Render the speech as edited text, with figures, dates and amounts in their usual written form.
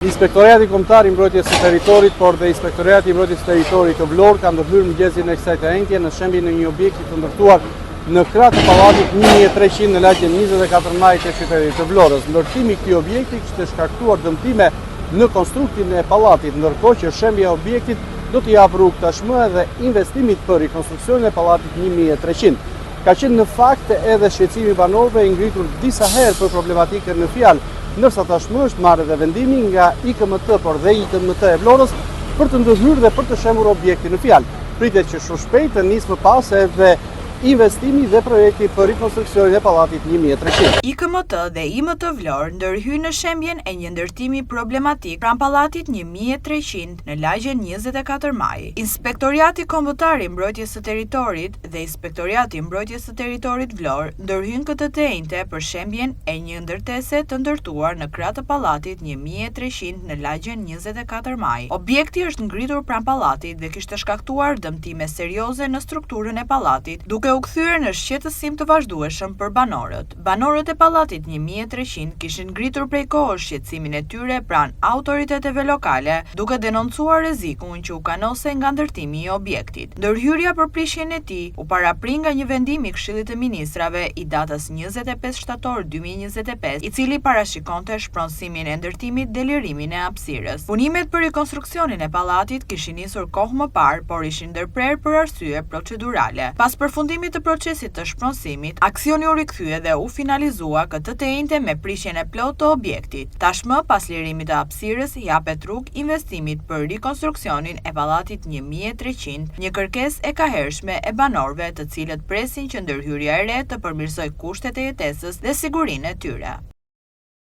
Inspektorati Kombëtar i Mbrojtjes së Territorit, por dhe Inspektorati i Mbrojtjes së Territorit të Vlorë kanë ndërhyrë mëngjesin e kësaj terrentje në shembjen e një objekti të ndërtuar në krah të pallatit 1300 në lagjen 24 Maj të qytetit të Vlorës. Ndërtimi i këtij objekti kishte shkaktuar dëmtime në konstruktin e pallatit, ndërkohë që shembja e objektit do të japë rrugë tashmë edhe investimit për rikonstruksionin e pallatit 1300. Ka qenë në fakt edhe shqetësimi banorëve i ngritur disa herë për problematikën në fjalë, ndërsa tashmë është marrë edhe vendimi nga IKMT, por dhe IKMT e Vlorës për të ndërhyrë dhe për të shembur objektin në fjalë. Pritet që shumë shpejt të nisë më pas edhe investimi dhe projekti për rikonstruksionin e pallatit 1300. IKMT dhe IMT Vlorë ndërhyjnë në shembjen e një ndërtimi problematik pranë pallatit 1300 në lagjen 24 Maj. Inspektoriati Kombëtar i Mbrojtjes së Territorit dhe Inspektoriati i Mbrojtjes së Territorit Vlorë ndërhyjnë këtë teinte për shembjen e një ndërtese të ndërtuar në krah të pallatit 1300 në lagjen 24 Maj. Objekti është ngritur pranë pallatit dhe kishte shkaktuar dëmtime serioze në strukturën e pallatit, duke u kthyer në shqetësim të vazhdueshëm për banorët. Banorët e pallatit 1300 kishin ngritur prej kohësh shqetësimin e tyre pranë autoriteteve lokale, duke denoncuar rrezikun që u kanose nga ndërtimi i objektit. Ndërhyrja për prishjen e tij u paraprin nga një vendim i Këshillit të Ministrave i datës 25 shtator 2025, i cili parashikonte shpronësimin e ndërtimit dhe lirimin e hapësirës. Punimet për rikonstruksionin e pallatit kishin nisur kohë më parë, por ishin ndërprer për arsye procedurale. Pas përfundimit të procesit të shpronësimit, aksioni u rikthye dhe u finalizua këtë teinte me prishjen e plotë të objektit. Tashmë, pas lirimit të hapësirës, japet rrugë investimit për rikonstruksionin e pallatit 1300, një kërkesë e kahershme e banorëve, të cilët presin që ndërhyrja e re të përmirësojë kushtet e jetesës dhe sigurinë e tyre.